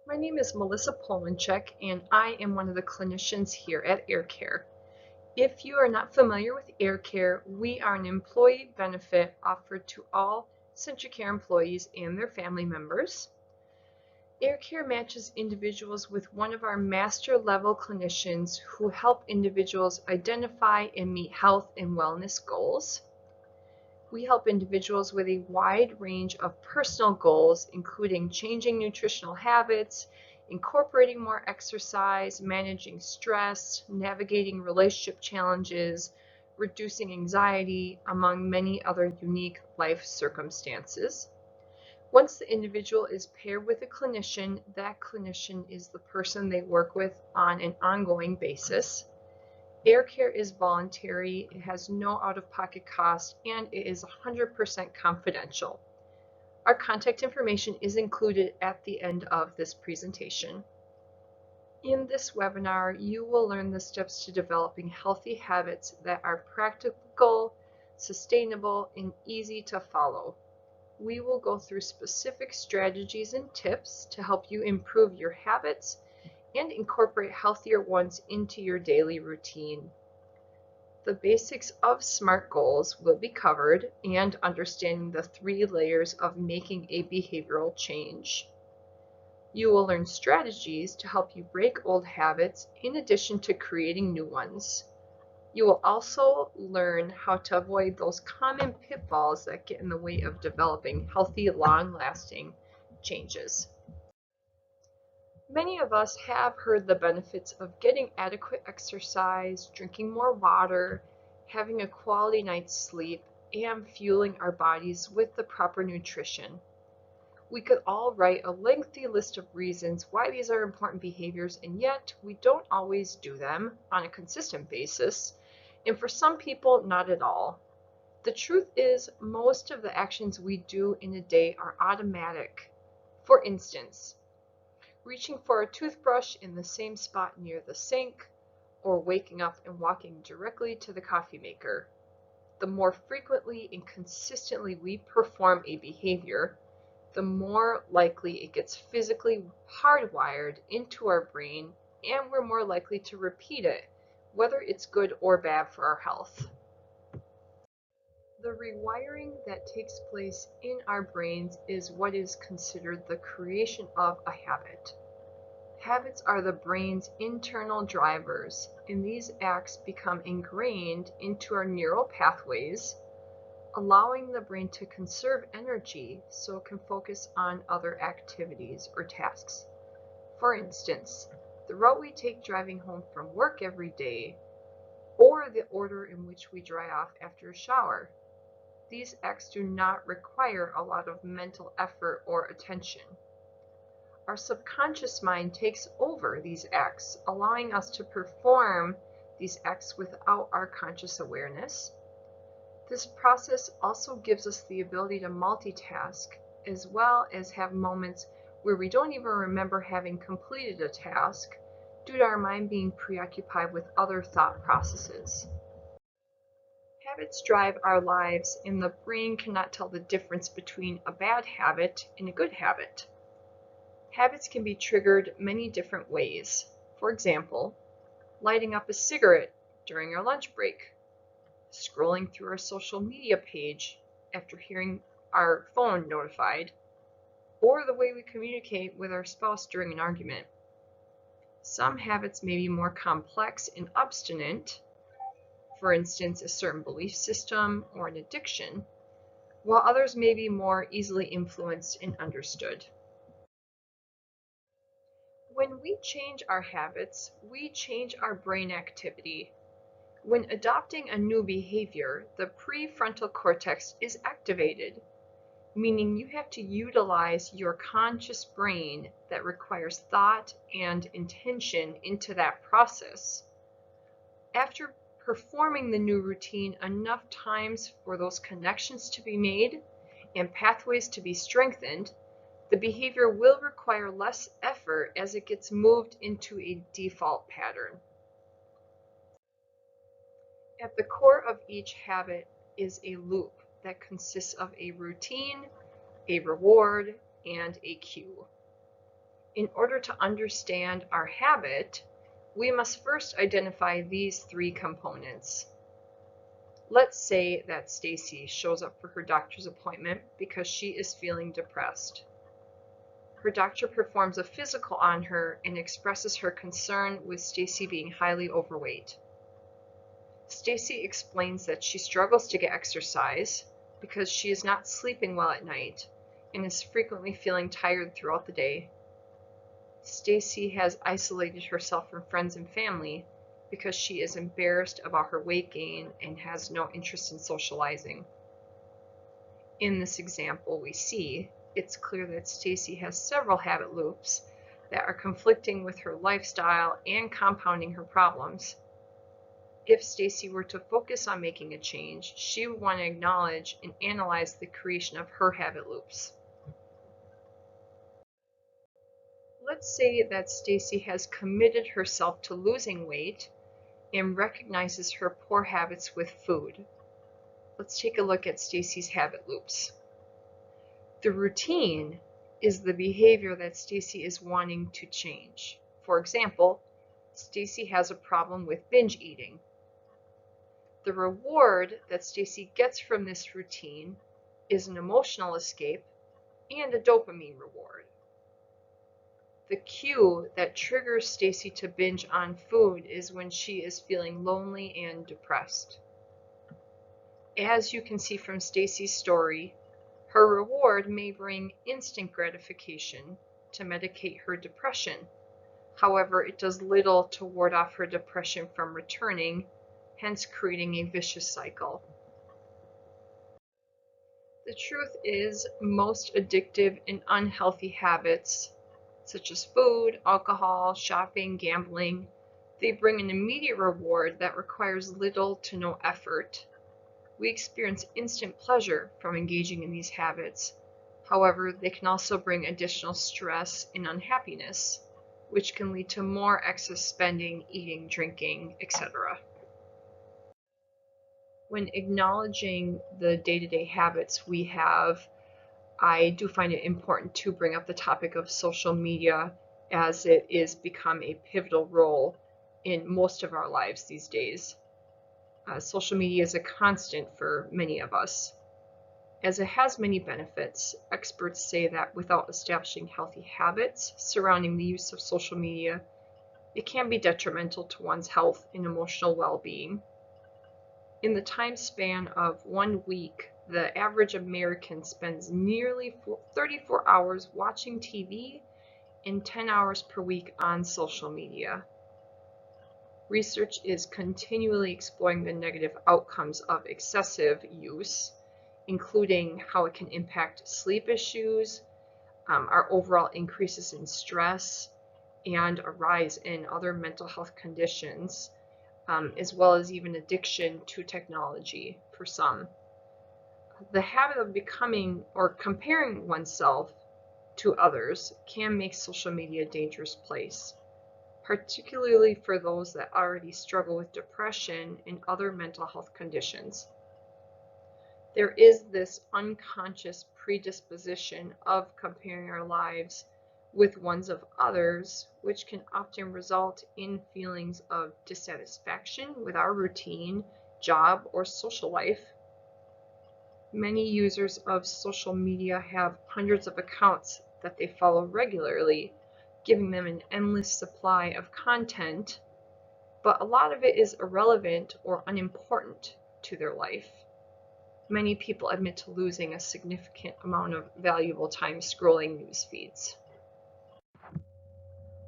My name is Melissa Polanchek, and I am one of the clinicians here at AiRCare. If you are not familiar with AiRCare, we are an employee benefit offered to all CentraCare employees and their family members. AiRCare matches individuals with one of our master level clinicians who help individuals identify and meet health and wellness goals. We help individuals with a wide range of personal goals, including changing nutritional habits, incorporating more exercise, managing stress, navigating relationship challenges, reducing anxiety, among many other unique life circumstances. Once the individual is paired with a clinician, that clinician is the person they work with on an ongoing basis. AiRCare is voluntary, it has no out-of-pocket cost, and it is 100% confidential. Our contact information is included at the end of this presentation. In this webinar, you will learn the steps to developing healthy habits that are practical, sustainable, and easy to follow. We will go through specific strategies and tips to help you improve your habits and incorporate healthier ones into your daily routine. The basics of SMART goals will be covered, and understanding the 3 layers of making a behavioral change. You will learn strategies to help you break old habits in addition to creating new ones. You will also learn how to avoid those common pitfalls that get in the way of developing healthy, long-lasting changes. Many of us have heard the benefits of getting adequate exercise, drinking more water, having a quality night's sleep, and fueling our bodies with the proper nutrition. We could all write a lengthy list of reasons why these are important behaviors, and yet we don't always do them on a consistent basis, and for some people, not at all. The truth is, most of the actions we do in a day are automatic. For instance, reaching for a toothbrush in the same spot near the sink, or waking up and walking directly to the coffee maker. The more frequently and consistently we perform a behavior, the more likely it gets physically hardwired into our brain, and we're more likely to repeat it, whether it's good or bad for our health. The rewiring that takes place in our brains is what is considered the creation of a habit. Habits are the brain's internal drivers, and these acts become ingrained into our neural pathways, allowing the brain to conserve energy so it can focus on other activities or tasks. For instance, the route we take driving home from work every day, or the order in which we dry off after a shower. These acts do not require a lot of mental effort or attention. Our subconscious mind takes over these acts, allowing us to perform these acts without our conscious awareness. This process also gives us the ability to multitask, as well as have moments where we don't even remember having completed a task due to our mind being preoccupied with other thought processes. Habits drive our lives, and the brain cannot tell the difference between a bad habit and a good habit. Habits can be triggered many different ways. For example, lighting up a cigarette during our lunch break, scrolling through our social media page after hearing our phone notified, or the way we communicate with our spouse during an argument. Some habits may be more complex and obstinate, for instance, a certain belief system or an addiction, while others may be more easily influenced and understood. When we change our habits, we change our brain activity. When adopting a new behavior, the prefrontal cortex is activated, meaning you have to utilize your conscious brain that requires thought and intention into that process. After performing the new routine enough times for those connections to be made and pathways to be strengthened, the behavior will require less effort as it gets moved into a default pattern. At the core of each habit is a loop that consists of a routine, a reward, and a cue. In order to understand our habit, we must first identify these three components. Let's say that Stacy shows up for her doctor's appointment because she is feeling depressed. Her doctor performs a physical on her and expresses her concern with Stacy being highly overweight. Stacy explains that she struggles to get exercise because she is not sleeping well at night and is frequently feeling tired throughout the day. Stacy has isolated herself from friends and family because she is embarrassed about her weight gain and has no interest in socializing. In this example we see, it's clear that Stacy has several habit loops that are conflicting with her lifestyle and compounding her problems. If Stacy were to focus on making a change, she would want to acknowledge and analyze the creation of her habit loops. Let's say that Stacy has committed herself to losing weight and recognizes her poor habits with food. Let's take a look at Stacy's habit loops. The routine is the behavior that Stacy is wanting to change. For example, Stacy has a problem with binge eating. The reward that Stacy gets from this routine is an emotional escape and a dopamine reward. The cue that triggers Stacy to binge on food is when she is feeling lonely and depressed. As you can see from Stacy's story, her reward may bring instant gratification to medicate her depression. However, it does little to ward off her depression from returning, hence creating a vicious cycle. The truth is, most addictive and unhealthy habits, such as food, alcohol, shopping, gambling, they bring an immediate reward that requires little to no effort. We experience instant pleasure from engaging in these habits. However, they can also bring additional stress and unhappiness, which can lead to more excess spending, eating, drinking, etc. When acknowledging the day-to-day habits we have, I do find it important to bring up the topic of social media, as it is become a pivotal role in most of our lives these days. Social media is a constant for many of us. As it has many benefits, experts say that without establishing healthy habits surrounding the use of social media, it can be detrimental to one's health and emotional well-being. In the time span of 1 week, the average American spends nearly 34 hours watching TV and 10 hours per week on social media. Research is continually exploring the negative outcomes of excessive use, including how it can impact sleep issues, our overall increases in stress, and a rise in other mental health conditions, as well as even addiction to technology for some. The habit of becoming or comparing oneself to others can make social media a dangerous place, particularly for those that already struggle with depression and other mental health conditions. There is this unconscious predisposition of comparing our lives with ones of others, which can often result in feelings of dissatisfaction with our routine, job, or social life. Many users of social media have hundreds of accounts that they follow regularly, giving them an endless supply of content, but a lot of it is irrelevant or unimportant to their life. Many people admit to losing a significant amount of valuable time scrolling news feeds.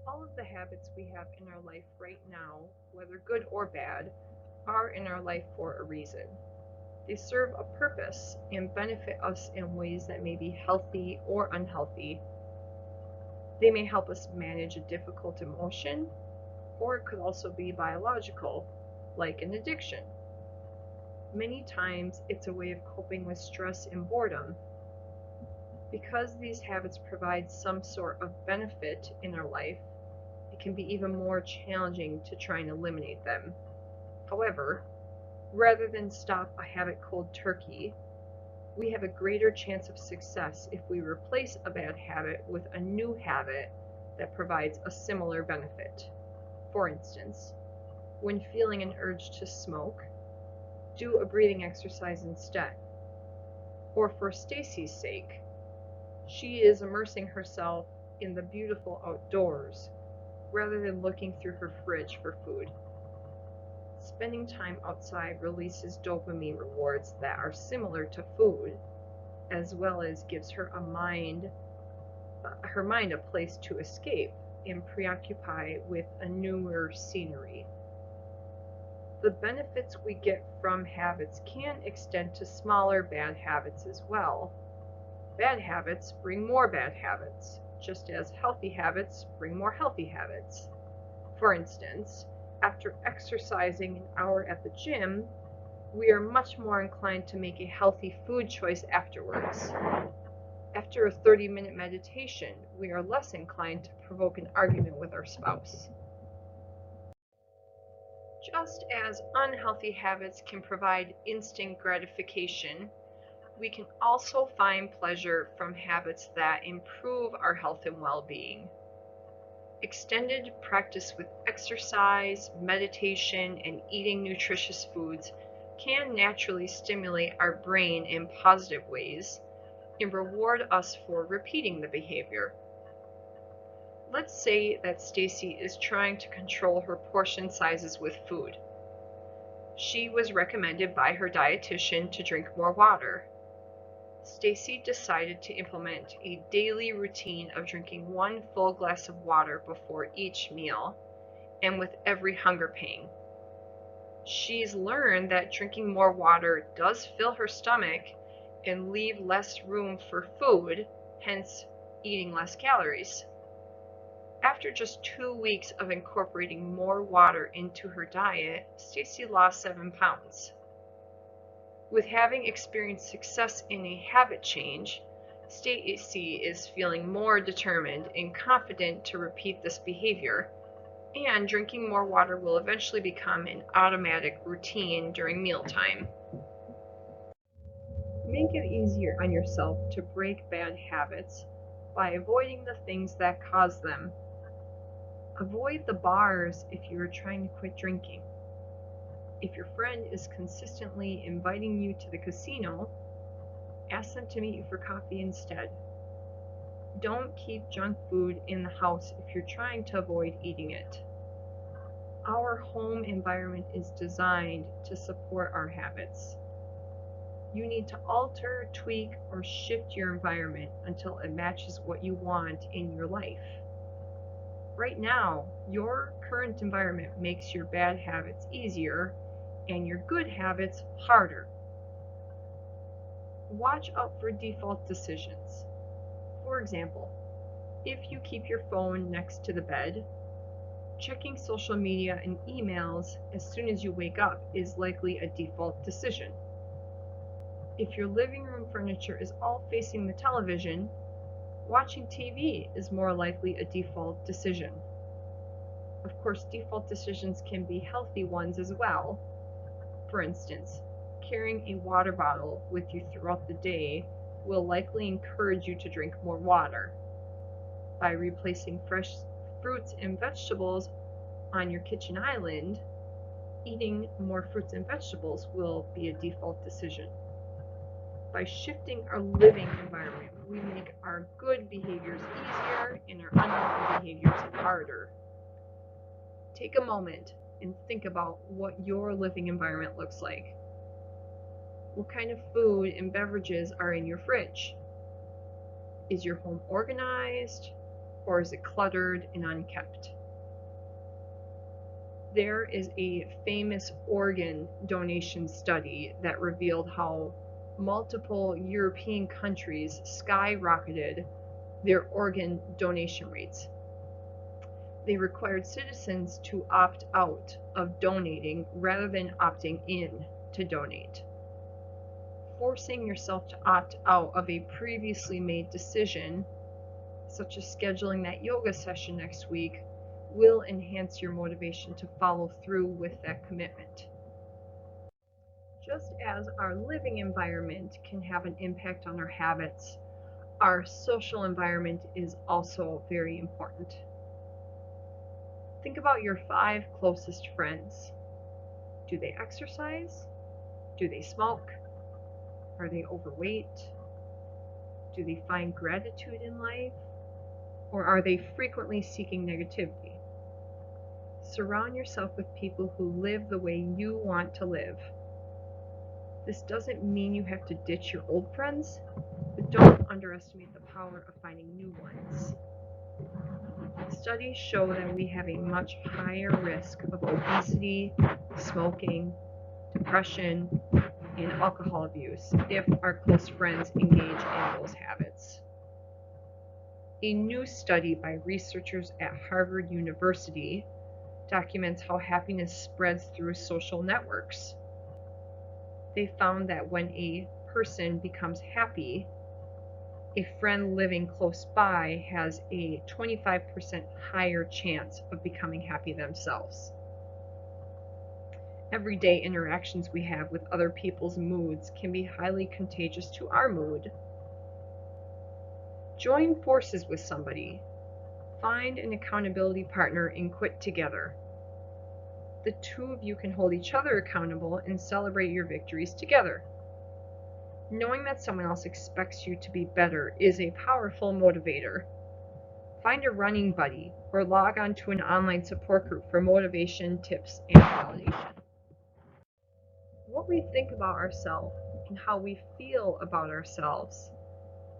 All of the habits we have in our life right now, whether good or bad, are in our life for a reason. They serve a purpose and benefit us in ways that may be healthy or unhealthy. They may help us manage a difficult emotion, or it could also be biological, like an addiction. Many times it's a way of coping with stress and boredom. Because these habits provide some sort of benefit in our life, it can be even more challenging to try and eliminate them. However, rather than stop a habit cold turkey, we have a greater chance of success if we replace a bad habit with a new habit that provides a similar benefit. For instance, when feeling an urge to smoke, do a breathing exercise instead. Or for Stacy's sake, she is immersing herself in the beautiful outdoors rather than looking through her fridge for food. Spending time outside releases dopamine rewards that are similar to food, as well as gives her mind a place to escape and preoccupy with a newer scenery. The benefits we get from habits can extend to smaller bad habits as well. Bad habits bring more bad habits, just as healthy habits bring more healthy habits. For instance, after exercising an hour at the gym, we are much more inclined to make a healthy food choice afterwards. After a 30-minute meditation, we are less inclined to provoke an argument with our spouse. Just as unhealthy habits can provide instant gratification, we can also find pleasure from habits that improve our health and well-being. Extended practice with exercise, meditation, and eating nutritious foods can naturally stimulate our brain in positive ways and reward us for repeating the behavior. Let's say that Stacy is trying to control her portion sizes with food. She was recommended by her dietitian to drink more water. Stacy decided to implement a daily routine of drinking 1 full glass of water before each meal and with every hunger pang. She's learned that drinking more water does fill her stomach and leave less room for food, hence eating less calories. After just 2 weeks of incorporating more water into her diet, Stacy lost 7 pounds. With having experienced success in a habit change, Stacy is feeling more determined and confident to repeat this behavior, and drinking more water will eventually become an automatic routine during mealtime. Make it easier on yourself to break bad habits by avoiding the things that cause them. Avoid the bars if you are trying to quit drinking. If your friend is consistently inviting you to the casino, ask them to meet you for coffee instead. Don't keep junk food in the house if you're trying to avoid eating it. Our home environment is designed to support our habits. You need to alter, tweak, or shift your environment until it matches what you want in your life. Right now, your current environment makes your bad habits easier and your good habits harder. Watch out for default decisions. For example, if you keep your phone next to the bed, checking social media and emails as soon as you wake up is likely a default decision. If your living room furniture is all facing the television, watching TV is more likely a default decision. Of course, default decisions can be healthy ones as well. For instance, carrying a water bottle with you throughout the day will likely encourage you to drink more water. By replacing fresh fruits and vegetables on your kitchen island, eating more fruits and vegetables will be a default decision. By shifting our living environment, we make our good behaviors easier and our unhealthy behaviors harder. Take a moment and think about what your living environment looks like. What kind of food and beverages are in your fridge? Is your home organized, or is it cluttered and unkept? There is a famous organ donation study that revealed how multiple European countries skyrocketed their organ donation rates. They required citizens to opt out of donating rather than opting in to donate. Forcing yourself to opt out of a previously made decision, such as scheduling that yoga session next week, will enhance your motivation to follow through with that commitment. Just as our living environment can have an impact on our habits, Our social environment is also very important. Think about your 5 closest friends. Do they exercise? Do they smoke? Are they overweight? Do they find gratitude in life? Or are they frequently seeking negativity? Surround yourself with people who live the way you want to live. This doesn't mean you have to ditch your old friends, but don't underestimate the power of finding new ones. Studies show that we have a much higher risk of obesity, smoking, depression, and alcohol abuse if our close friends engage in those habits. A new study by researchers at Harvard University documents how happiness spreads through social networks. They found that when a person becomes happy, a friend living close by has a 25% higher chance of becoming happy themselves. Everyday interactions we have with other people's moods can be highly contagious to our mood. Join forces with somebody. Find an accountability partner and quit together. The two of you can hold each other accountable and celebrate your victories together. Knowing that someone else expects you to be better is a powerful motivator. Find a running buddy or log on to an online support group for motivation, tips, and validation. What we think about ourselves and how we feel about ourselves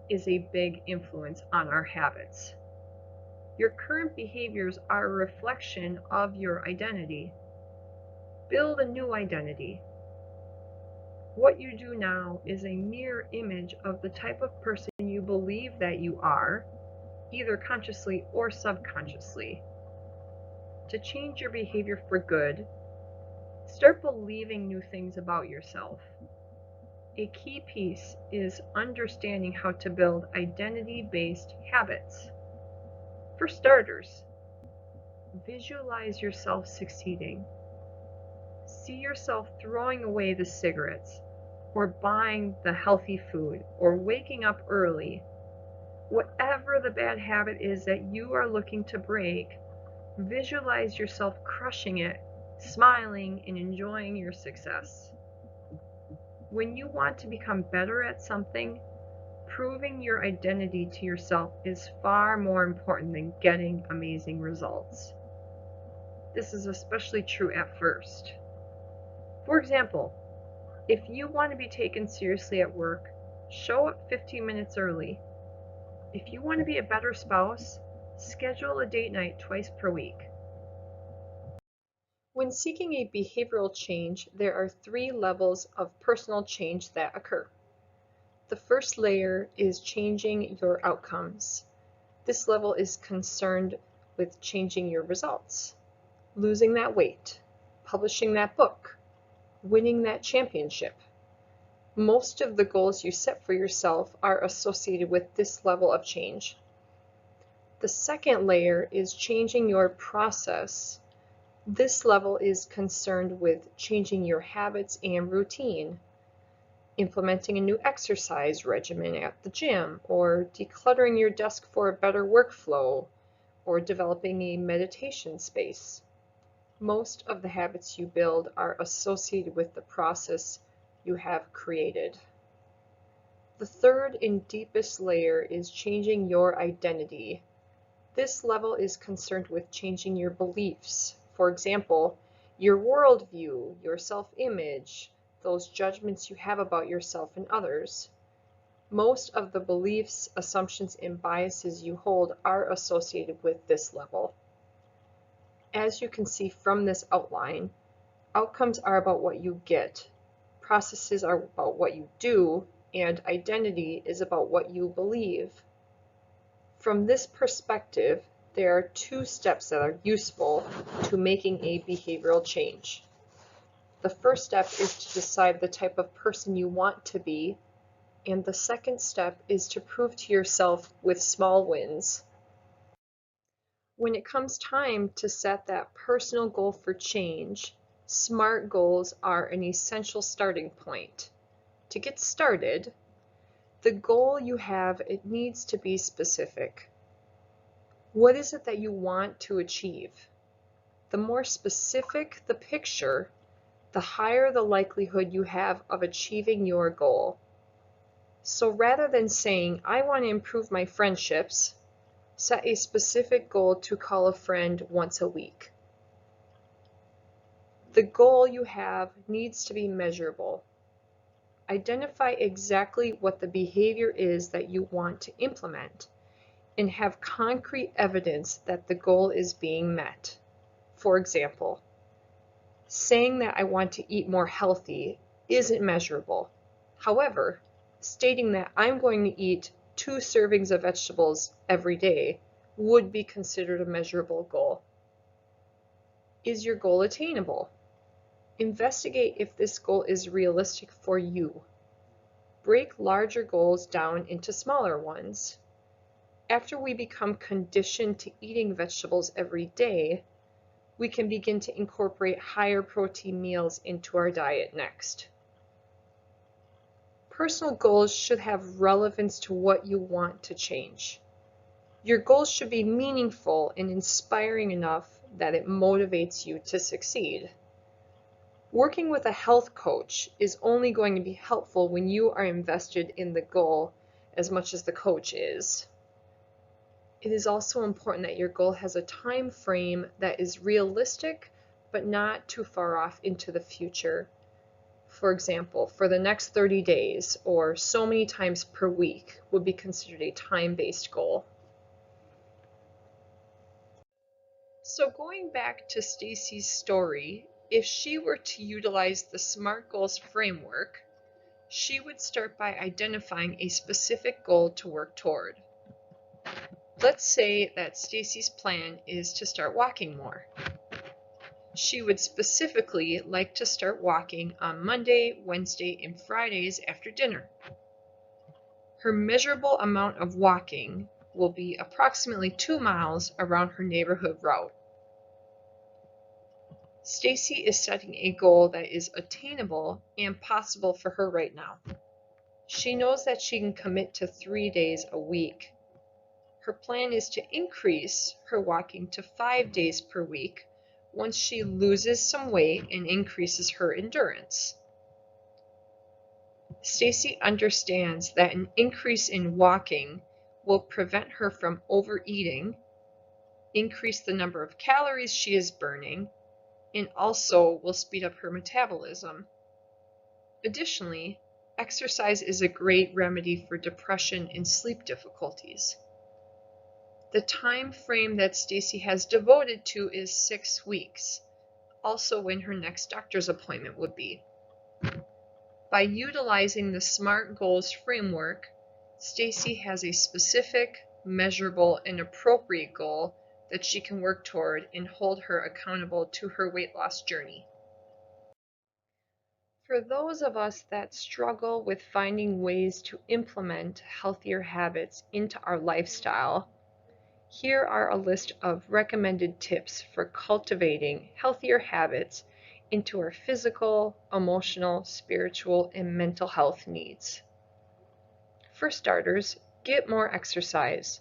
is a big influence on our habits. Your current behaviors are a reflection of your identity. Build a new identity. What you do now is a mirror image of the type of person you believe that you are, either consciously or subconsciously. To change your behavior for good, start believing new things about yourself. A key piece is understanding how to build identity-based habits. For starters, visualize yourself succeeding. See yourself throwing away the cigarettes, or buying the healthy food, or waking up early. Whatever the bad habit is that you are looking to break, visualize yourself crushing it, smiling, and enjoying your success. When you want to become better at something, proving your identity to yourself is far more important than getting amazing results. This is especially true at first. For example, if you want to be taken seriously at work, show up 15 minutes early. If you want to be a better spouse, schedule a date night twice per week. When seeking a behavioral change, there are 3 levels of personal change that occur. The first layer is changing your outcomes. This level is concerned with changing your results, losing that weight, publishing that book, winning that championship. Most of the goals you set for yourself are associated with this level of change. The second layer is changing your process. This level is concerned with changing your habits and routine, implementing a new exercise regimen at the gym, or decluttering your desk for a better workflow, or developing a meditation space. Most of the habits you build are associated with the process you have created. The third and deepest layer is changing your identity. This level is concerned with changing your beliefs. For example, your worldview, your self-image, those judgments you have about yourself and others. Most of the beliefs, assumptions, and biases you hold are associated with this level. As you can see from this outline, outcomes are about what you get, processes are about what you do, and identity is about what you believe. From this perspective, there are 2 steps that are useful to making a behavioral change. The first step is to decide the type of person you want to be, and the second step is to prove to yourself with small wins. When it comes time to set that personal goal for change, SMART goals are an essential starting point. To get started, The goal you have, it needs to be specific. What is it that you want to achieve? The more specific the picture, the higher the likelihood you have of achieving your goal. So rather than saying, I want to improve my friendships, set a specific goal to call a friend once a week. The goal you have needs to be measurable. Identify exactly what the behavior is that you want to implement and have concrete evidence that the goal is being met. For example, saying that I want to eat more healthy isn't measurable. However, stating that I'm going to eat 2 servings of vegetables every day would be considered a measurable goal. Is your goal attainable? Investigate if this goal is realistic for you. Break larger goals down into smaller ones. After we become conditioned to eating vegetables every day, we can begin to incorporate higher protein meals into our diet next. Personal goals should have relevance to what you want to change. Your goals should be meaningful and inspiring enough that it motivates you to succeed. Working with a health coach is only going to be helpful when you are invested in the goal as much as the coach is. It is also important that your goal has a time frame that is realistic but not too far off into the future. For example, for the next 30 days or so many times per week would be considered a time-based goal. So going back to Stacy's story, if she were to utilize the SMART Goals framework, she would start by identifying a specific goal to work toward. Let's say that Stacy's plan is to start walking more. She would specifically like to start walking on Monday, Wednesday, and Fridays after dinner. Her measurable amount of walking will be approximately 2 miles around her neighborhood route. Stacy is setting a goal that is attainable and possible for her right now. She knows that she can commit to 3 days a week. Her plan is to increase her walking to 5 days per week once she loses some weight and increases her endurance. Stacy understands that an increase in walking will prevent her from overeating, increase the number of calories she is burning, and also will speed up her metabolism. Additionally, exercise is a great remedy for depression and sleep difficulties. The time frame that Stacy has devoted to is 6 weeks, also when her next doctor's appointment would be. By utilizing the SMART Goals framework, Stacy has a specific, measurable, and appropriate goal that she can work toward and hold her accountable to her weight loss journey. For those of us that struggle with finding ways to implement healthier habits into our lifestyle, here are a list of recommended tips for cultivating healthier habits into our physical, emotional, spiritual, and mental health needs. For starters, get more exercise.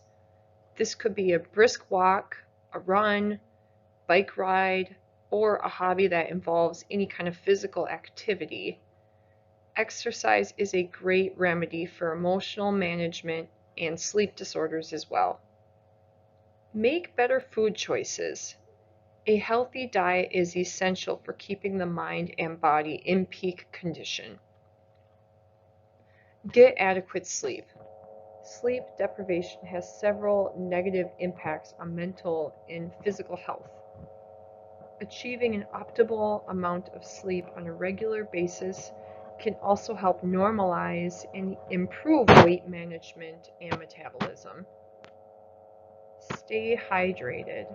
This could be a brisk walk, a run, bike ride, or a hobby that involves any kind of physical activity. Exercise is a great remedy for emotional management and sleep disorders as well. Make better food choices. A healthy diet is essential for keeping the mind and body in peak condition. Get adequate sleep. Sleep deprivation has several negative impacts on mental and physical health. Achieving an optimal amount of sleep on a regular basis can also help normalize and improve weight management and metabolism. Stay hydrated.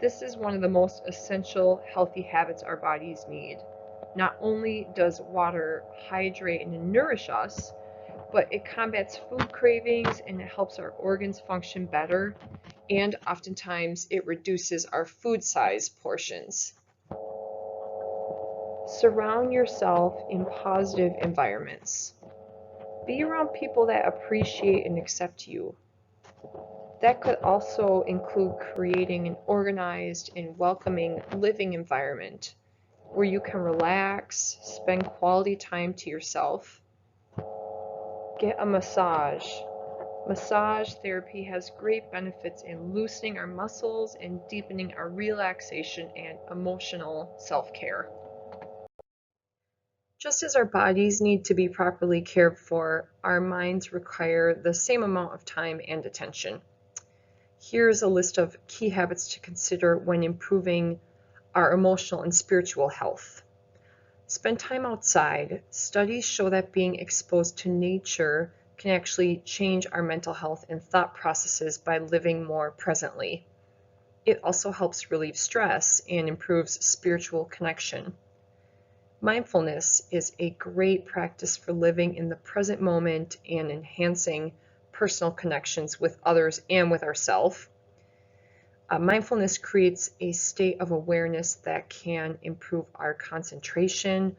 This is one of the most essential healthy habits our bodies need. Not only does water hydrate and nourish us, but it combats food cravings and it helps our organs function better, and oftentimes it reduces our food size portions. Surround yourself in positive environments. Be around people that appreciate and accept you. That could also include creating an organized and welcoming living environment where you can relax, spend quality time to yourself. Get a massage. Massage therapy has great benefits in loosening our muscles and deepening our relaxation and emotional self-care. Just as our bodies need to be properly cared for, our minds require the same amount of time and attention. Here's a list of key habits to consider when improving our emotional and spiritual health. Spend time outside. Studies show that being exposed to nature can actually change our mental health and thought processes by living more presently. It also helps relieve stress and improves spiritual connection. Mindfulness is a great practice for living in the present moment and enhancing personal connections with others and with ourselves. Mindfulness creates a state of awareness that can improve our concentration,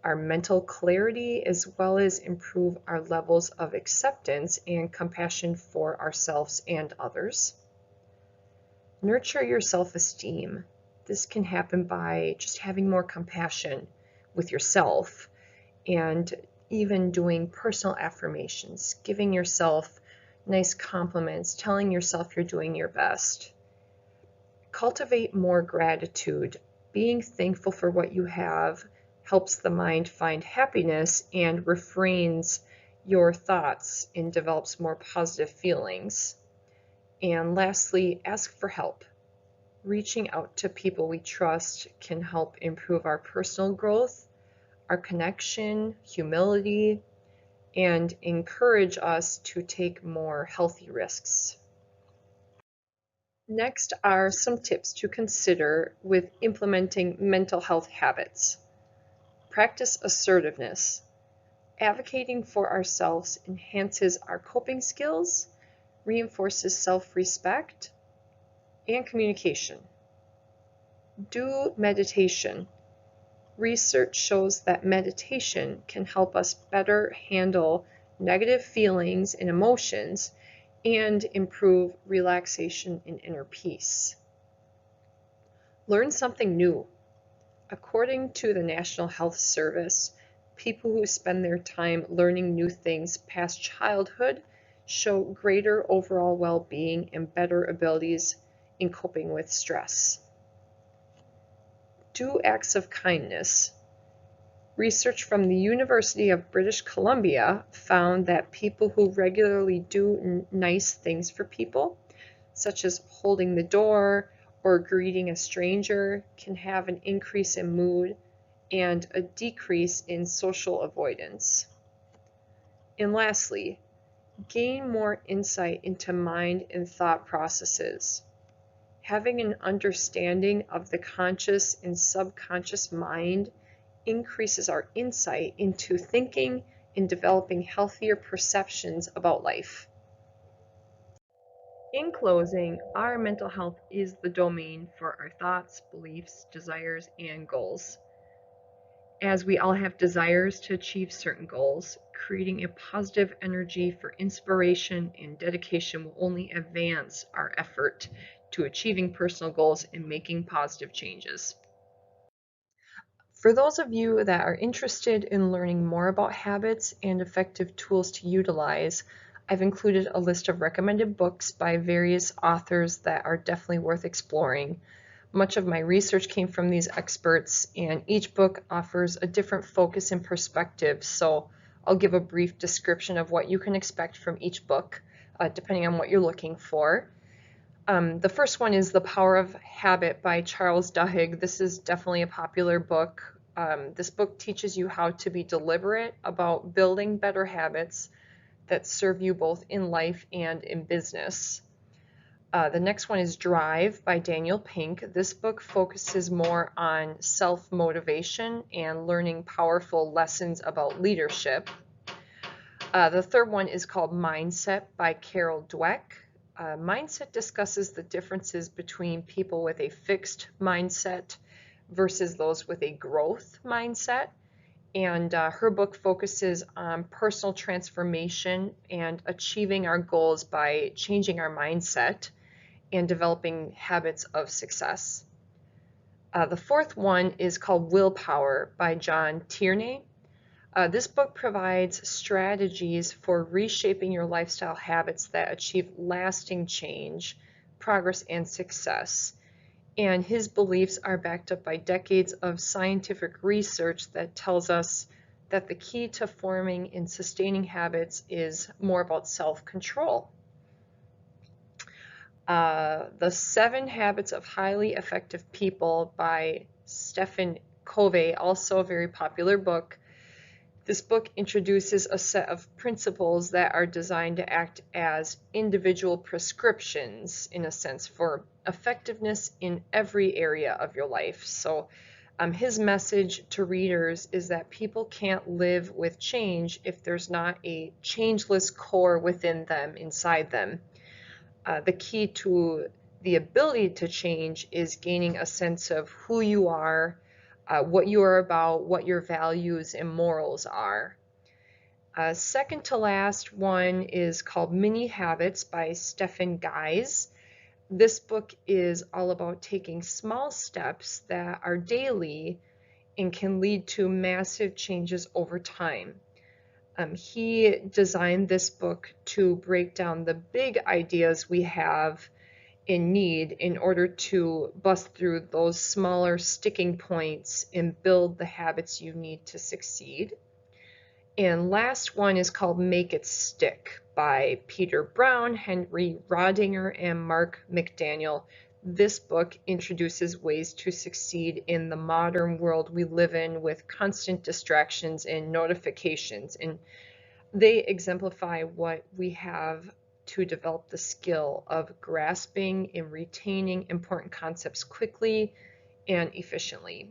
our mental clarity, as well as improve our levels of acceptance and compassion for ourselves and others. Nurture your self-esteem. This can happen by just having more compassion with yourself and even doing personal affirmations, giving yourself nice compliments, telling yourself you're doing your best. Cultivate more gratitude. Being thankful for what you have helps the mind find happiness and refrains your thoughts and develops more positive feelings. And lastly, ask for help. Reaching out to people we trust can help improve our personal growth, our connection, humility, and encourage us to take more healthy risks. Next are some tips to consider with implementing mental health habits. Practice assertiveness. Advocating for ourselves enhances our coping skills, reinforces self-respect, and communication. Do meditation. Research shows that meditation can help us better handle negative feelings and emotions and improve relaxation and inner peace. Learn something new. According to the National Health Service, people who spend their time learning new things past childhood show greater overall well-being and better abilities in coping with stress. Do acts of kindness. Research from the University of British Columbia found that people who regularly do nice things for people, such as holding the door or greeting a stranger, can have an increase in mood and a decrease in social avoidance. And lastly, gain more insight into mind and thought processes. Having an understanding of the conscious and subconscious mind increases our insight into thinking and developing healthier perceptions about life. In closing, our mental health is the domain for our thoughts, beliefs, desires, and goals. As we all have desires to achieve certain goals, creating a positive energy for inspiration and dedication will only advance our effort to achieving personal goals and making positive changes. For those of you that are interested in learning more about habits and effective tools to utilize, I've included a list of recommended books by various authors that are definitely worth exploring. Much of my research came from these experts, and each book offers a different focus and perspective, so I'll give a brief description of what you can expect from each book, depending on what you're looking for. The first one is The Power of Habit by Charles Duhigg. This is definitely a popular book. This book teaches you how to be deliberate about building better habits that serve you both in life and in business. The next one is Drive by Daniel Pink. This book focuses more on self-motivation and learning powerful lessons about leadership. The third one is called Mindset by Carol Dweck. Mindset discusses the differences between people with a fixed mindset versus those with a growth mindset, and her book focuses on personal transformation and achieving our goals by changing our mindset and developing habits of success. The fourth one is called Willpower by John Tierney. This book provides strategies for reshaping your lifestyle habits that achieve lasting change, progress, and success. And his beliefs are backed up by decades of scientific research that tells us that the key to forming and sustaining habits is more about self-control. The 7 Habits of Highly Effective People by Stephen Covey, also a very popular book. This book introduces a set of principles that are designed to act as individual prescriptions, in a sense, for effectiveness in every area of your life. So his message to readers is that people can't live with change if there's not a changeless core within them, inside them. The key to the ability to change is gaining a sense of who you are, what you are about, what your values and morals are. Second to last one is called Mini Habits by Stephen Guise. This book is all about taking small steps that are daily and can lead to massive changes over time. He designed this book to break down the big ideas we have in need in order to bust through those smaller sticking points and build the habits you need to succeed. And last one is called Make It Stick by Peter Brown, Henry Rodinger, and Mark McDaniel. This book introduces ways to succeed in the modern world we live in with constant distractions and notifications, and they exemplify what we have to develop the skill of grasping and retaining important concepts quickly and efficiently.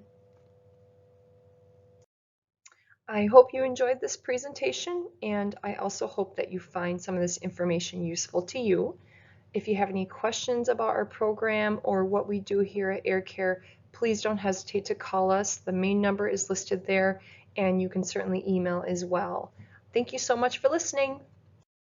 I hope you enjoyed this presentation, and I also hope that you find some of this information useful to you. If you have any questions about our program or what we do here at AiRCare, please don't hesitate to call us. The main number is listed there, and you can certainly email as well. Thank you so much for listening.